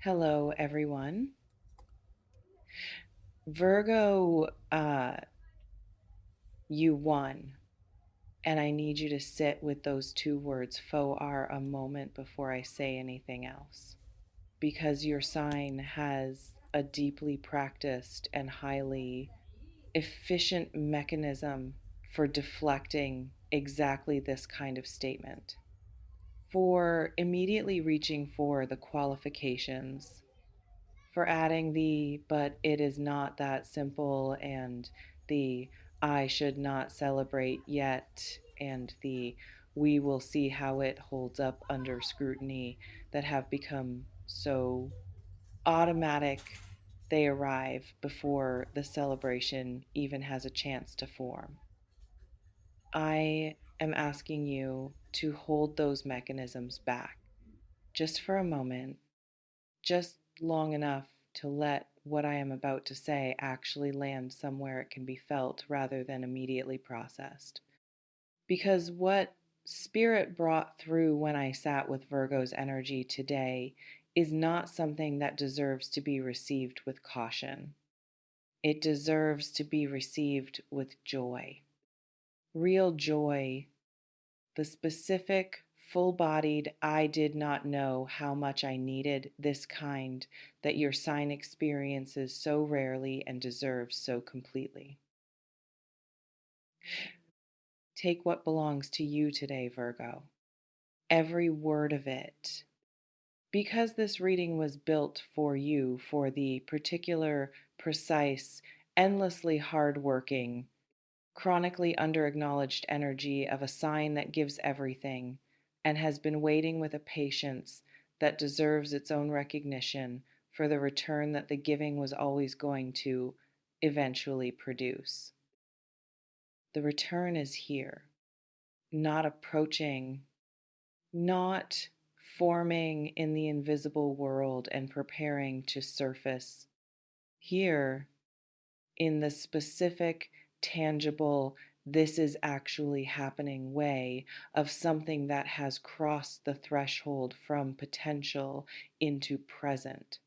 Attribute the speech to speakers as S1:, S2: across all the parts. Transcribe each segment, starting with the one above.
S1: Hello, everyone. Virgo, you won. And I need you to sit with those two words, faux are, a moment before I say anything else. Because your sign has a deeply practiced and highly efficient mechanism for deflecting exactly this kind of statement. For immediately reaching for the qualifications, for adding the but it is not that simple, and the I should not celebrate yet, and the we will see how it holds up under scrutiny, that have become so automatic they arrive before the celebration even has a chance to form. I am asking you to hold those mechanisms back just for a moment, just long enough to let what I am about to say actually land somewhere it can be felt rather than immediately processed. Because what Spirit brought through when I sat with Virgo's energy today is not something that deserves to be received with caution. It deserves to be received with joy. Real joy, the specific, full bodied, I did not know how much I needed this kind that your sign experiences so rarely and deserves so completely. Take what belongs to you today, Virgo. Every word of it. Because this reading was built for you, for the particular, precise, endlessly hardworking, chronically underacknowledged energy of a sign that gives everything and has been waiting with a patience that deserves its own recognition for the return that the giving was always going to eventually produce. The return is here, not approaching, not forming in the invisible world and preparing to surface here in the specific, tangible, this is actually happening way of something that has crossed the threshold from potential into present.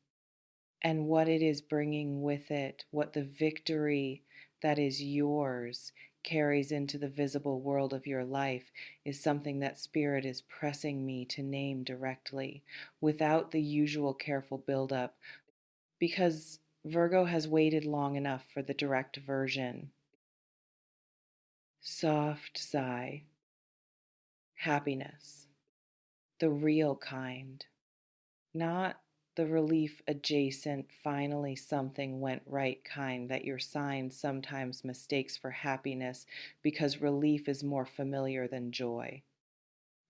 S1: And what it is bringing with it, what the victory that is yours carries into the visible world of your life, is something that Spirit is pressing me to name directly without the usual careful buildup, because Virgo has waited long enough for the direct version. Soft sigh, happiness, the real kind, not the relief adjacent, finally something went right kind that your sign sometimes mistakes for happiness because relief is more familiar than joy.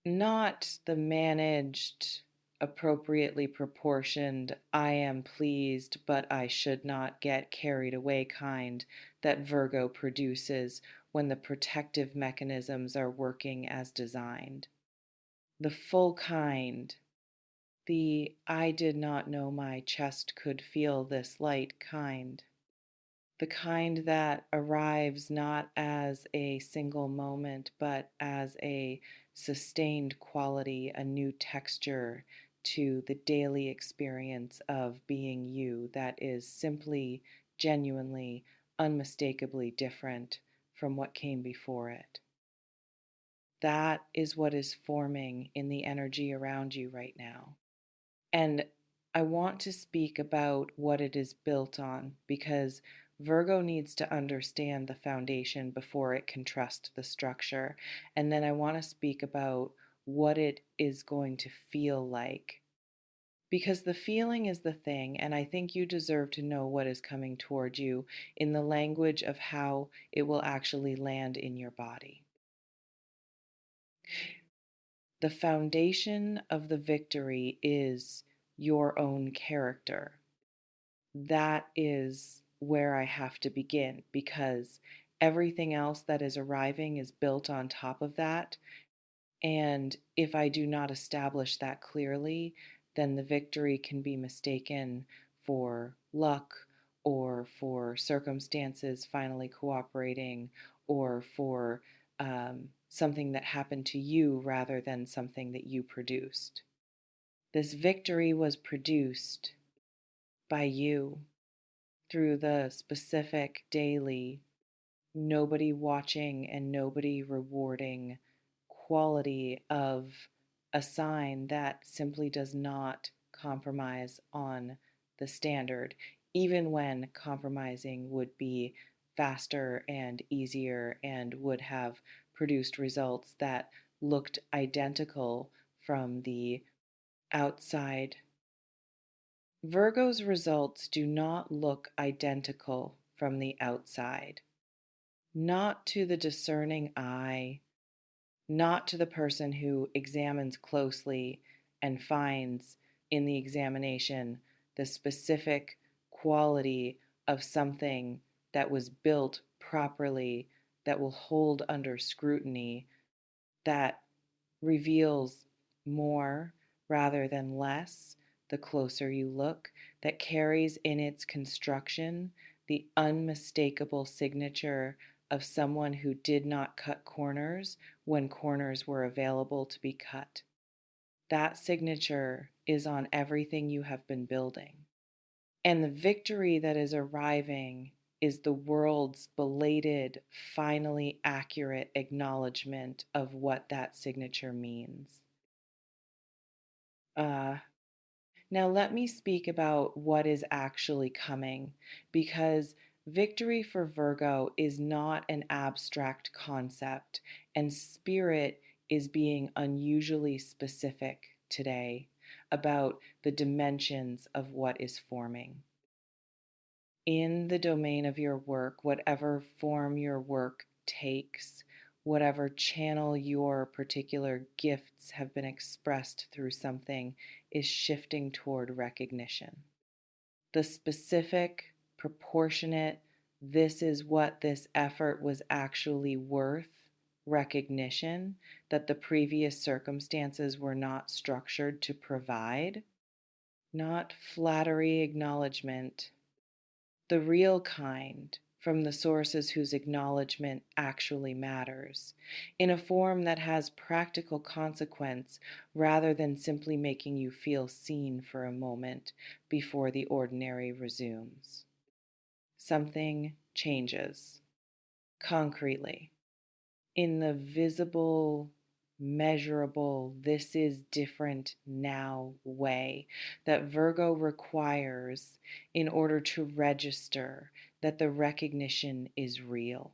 S1: Not the managed, appropriately proportioned, I am pleased, but I should not get carried away kind that Virgo produces when the protective mechanisms are working as designed. The full kind, the I did not know my chest could feel this light kind. The kind that arrives not as a single moment, but as a sustained quality, a new texture to the daily experience of being you, that is simply, genuinely, unmistakably different from what came before it. That is what is forming in the energy around you right now. And I want to speak about what it is built on, because Virgo needs to understand the foundation before it can trust the structure. And then I want to speak about what it is going to feel like. Because the feeling is the thing, and I think you deserve to know what is coming toward you in the language of how it will actually land in your body. The foundation of the victory is your own character. That is where I have to begin, because everything else that is arriving is built on top of that. And if I do not establish that clearly, then the victory can be mistaken for luck, or for circumstances finally cooperating, or for something that happened to you rather than something that you produced. This victory was produced by you through the specific daily, nobody watching and nobody rewarding quality of a sign that simply does not compromise on the standard, even when compromising would be faster and easier and would have produced results that looked identical from the outside. Virgo's results do not look identical from the outside, not to the discerning eye, not to the person who examines closely and finds in the examination the specific quality of something that was built properly, that will hold under scrutiny, that reveals more rather than less the closer you look, that carries in its construction the unmistakable signature of someone who did not cut corners when corners were available to be cut. That signature is on everything you have been building. And the victory that is arriving is the world's belated, finally accurate acknowledgement of what that signature means. Uh, Now, let me speak about what is actually coming, because victory for Virgo is not an abstract concept, and spirit is being unusually specific today about the dimensions of what is forming. In the domain of your work, whatever form your work takes, whatever channel your particular gifts have been expressed through something, is shifting toward recognition. The specific, proportionate, this is what this effort was actually worth recognition that the previous circumstances were not structured to provide, not flattery acknowledgement, the real kind from the sources whose acknowledgement actually matters, in a form that has practical consequence rather than simply making you feel seen for a moment before the ordinary resumes. Something changes concretely in the visible, measurable, this is different now way that Virgo requires in order to register that the recognition is real.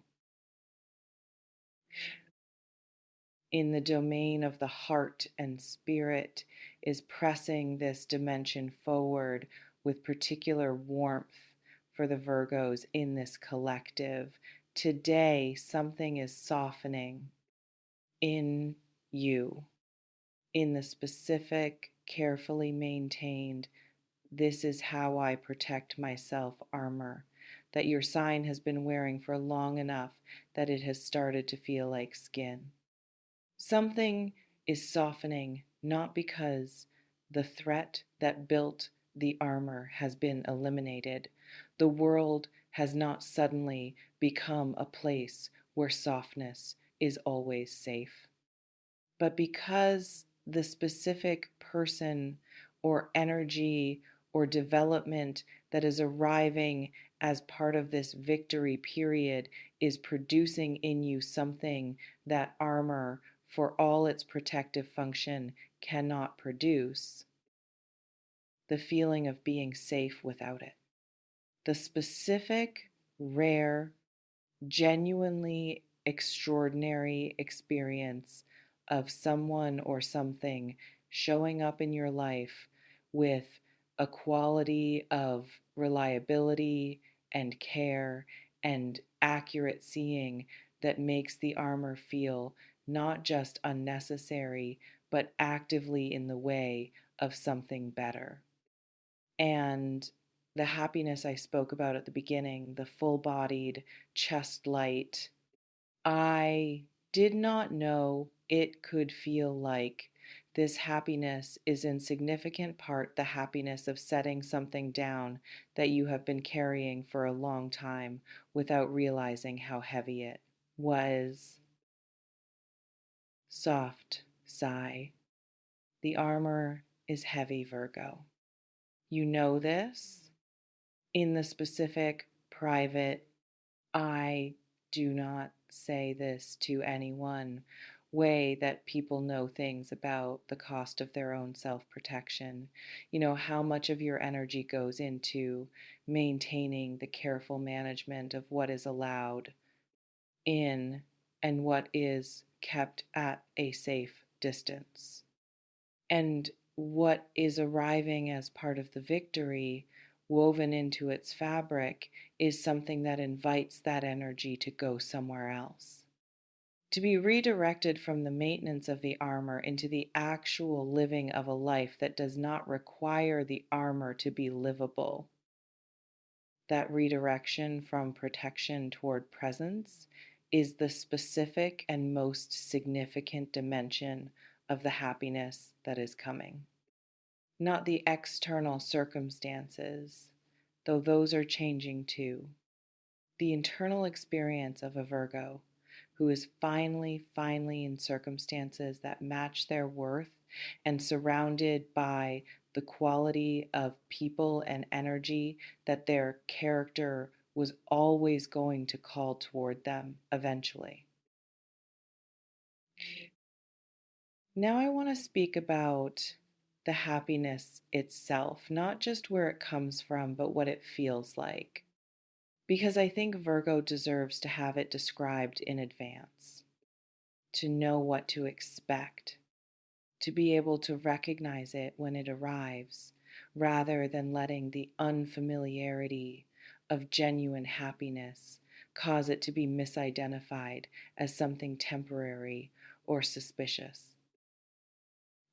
S1: In the domain of the heart and spirit is pressing this dimension forward with particular warmth for the Virgos in this collective. Today, something is softening in you, in the specific, carefully maintained, this is how I protect myself armor that your sign has been wearing for long enough that it has started to feel like skin. Something is softening not because the threat that built the armor has been eliminated. The world has not suddenly become a place where softness is always safe, but because the specific person or energy or development that is arriving as part of this victory period is producing in you something that armor, for all its protective function, cannot produce, the feeling of being safe without it. The specific, rare, genuinely extraordinary experience of someone or something showing up in your life with a quality of reliability and care and accurate seeing that makes the armor feel not just unnecessary, but actively in the way of something better. And the happiness I spoke about at the beginning, the full bodied, chest light, I did not know it could feel like. This happiness is in significant part the happiness of setting something down that you have been carrying for a long time without realizing how heavy it was. Soft sigh. The armor is heavy, Virgo. You know this in the specific, private, I do not say this to anyone way that people know things about the cost of their own self protection. You know, how much of your energy goes into maintaining the careful management of what is allowed in and what is kept at a safe distance. And what is arriving as part of the victory, woven into its fabric, is something that invites that energy to go somewhere else. To be redirected from the maintenance of the armor into the actual living of a life that does not require the armor to be livable. That redirection from protection toward presence is the specific and most significant dimension of the happiness that is coming. Not the external circumstances, though those are changing too. The internal experience of a Virgo who is finally in circumstances that match their worth and surrounded by the quality of people and energy that their character was always going to call toward them eventually. Now, I want to speak about the happiness itself, not just where it comes from, but what it feels like. Because I think Virgo deserves to have it described in advance, to know what to expect, to be able to recognize it when it arrives, rather than letting the unfamiliarity of genuine happiness cause it to be misidentified as something temporary or suspicious.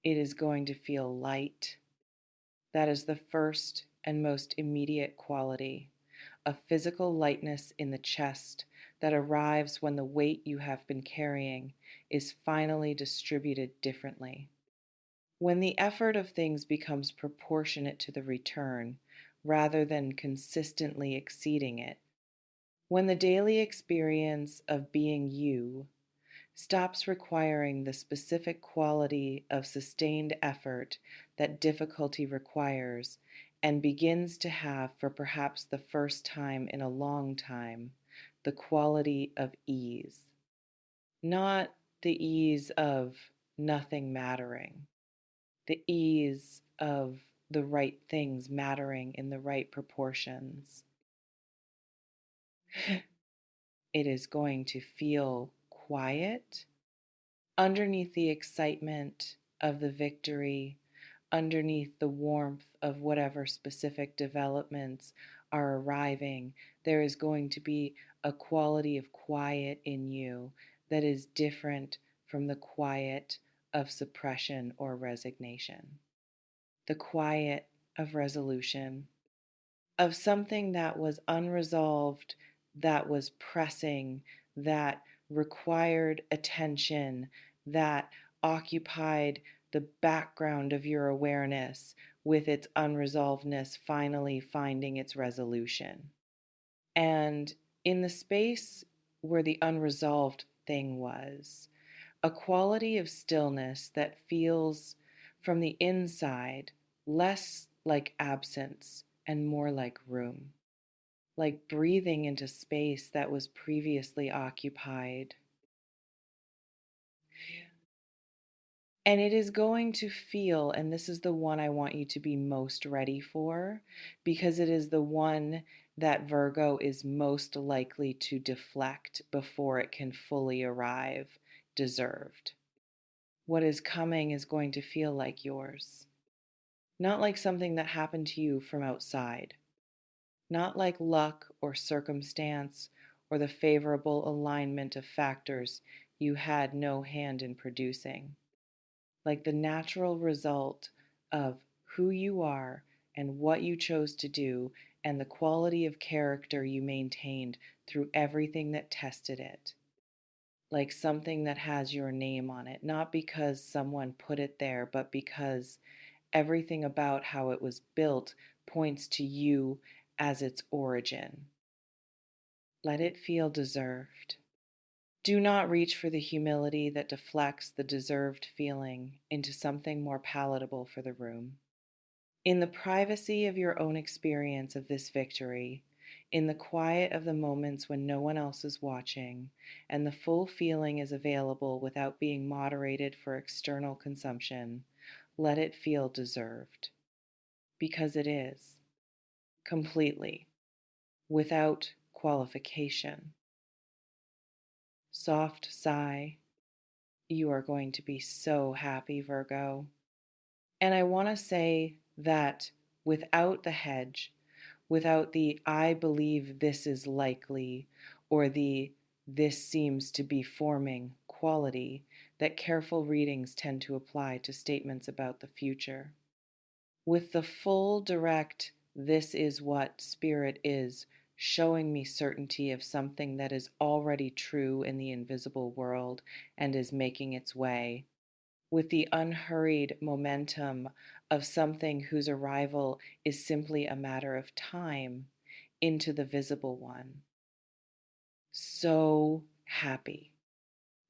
S1: It is going to feel light. That is the first and most immediate quality, a physical lightness in the chest that arrives when the weight you have been carrying is finally distributed differently. When the effort of things becomes proportionate to the return, rather than consistently exceeding it. When the daily experience of being you stops requiring the specific quality of sustained effort that difficulty requires and begins to have, for perhaps the first time in a long time, the quality of ease. Not the ease of nothing mattering, the ease of the right things mattering in the right proportions. It is going to feel quiet underneath the excitement of the victory, underneath the warmth of whatever specific developments are arriving. There is going to be a quality of quiet in you that is different from the quiet of suppression or resignation. The quiet of resolution, of something that was unresolved, that was pressing, that required attention, that occupied the background of your awareness with its unresolvedness finally finding its resolution. And in the space where the unresolved thing was, a quality of stillness that feels from the inside less like absence and more like room, like breathing into space that was previously occupied. And it is going to feel, and this is the one I want you to be most ready for, because it is the one that Virgo is most likely to deflect before it can fully arrive, deserved. What is coming is going to feel like yours, not like something that happened to you from outside, not like luck or circumstance or the favorable alignment of factors you had no hand in producing, like the natural result of who you are and what you chose to do and the quality of character you maintained through everything that tested it. Like something that has your name on it, not because someone put it there, but because everything about how it was built points to you as its origin. Let it feel deserved. Do not reach for the humility that deflects the deserved feeling into something more palatable for the room. In the privacy of your own experience of this victory, in the quiet of the moments when no one else is watching, and the full feeling is available without being moderated for external consumption, let it feel deserved. Because it is, completely, without qualification. Soft sigh. You are going to be so happy, Virgo. And I want to say that without the hedge, without the I believe this is likely or the this seems to be forming quality that careful readings tend to apply to statements about the future. With the full direct this is what spirit is showing me certainty of something that is already true in the invisible world and is making its way, with the unhurried momentum of something whose arrival is simply a matter of time into the visible one. So happy.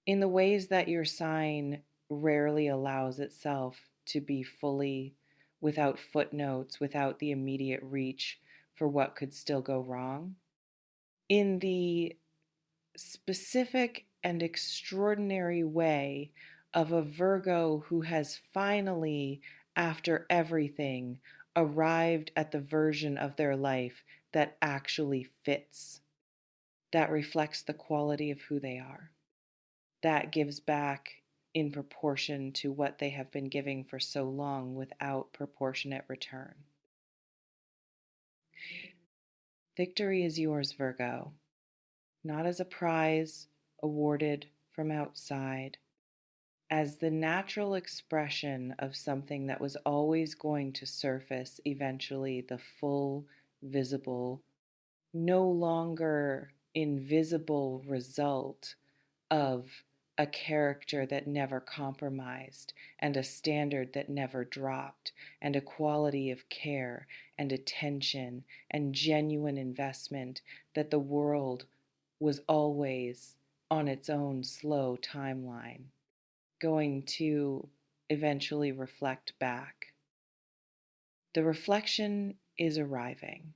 S1: In the ways that your sign rarely allows itself to be fully, without footnotes, without the immediate reach for what could still go wrong. In the specific and extraordinary way of a Virgo who has finally, after everything, arrived at the version of their life that actually fits, that reflects the quality of who they are, that gives back in proportion to what they have been giving for so long without proportionate return. Victory is yours, Virgo, not as a prize awarded from outside, as the natural expression of something that was always going to surface eventually, the full, visible, no longer invisible result of a character that never compromised, and a standard that never dropped, and a quality of care and attention and genuine investment that the world was always on its own slow timeline going to eventually reflect back. The reflection is arriving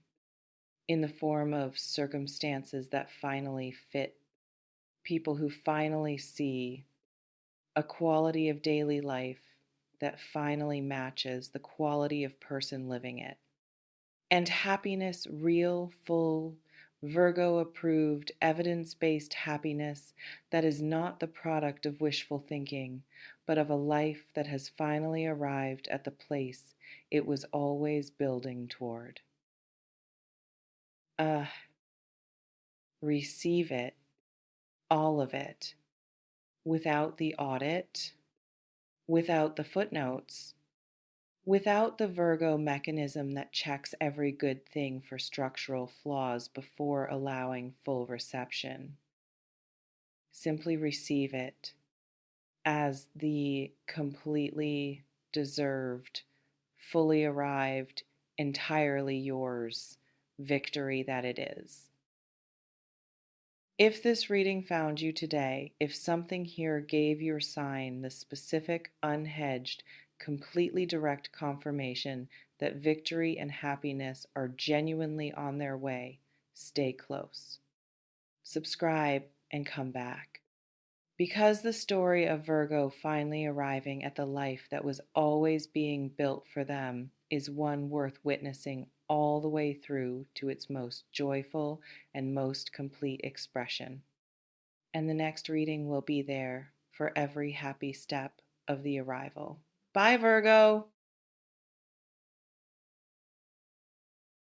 S1: in the form of circumstances that finally fit, people who finally see a quality of daily life that finally matches the quality of person living it. And happiness, real, full, Virgo approved, evidence based happiness that is not the product of wishful thinking, but of a life that has finally arrived at the place it was always building toward. Receive it, all of it, without the audit, without the footnotes, without the Virgo mechanism that checks every good thing for structural flaws before allowing full reception. Simply receive it as the completely deserved, fully arrived, entirely yours victory that it is. If this reading found you today, if something here gave your sign the specific, unhedged, completely direct confirmation that victory and happiness are genuinely on their way, stay close. Subscribe and come back. Because the story of Virgo finally arriving at the life that was always being built for them is one worth witnessing all the way through to its most joyful and most complete expression. And the next reading will be there for every happy step of the arrival. Bye, Virgo!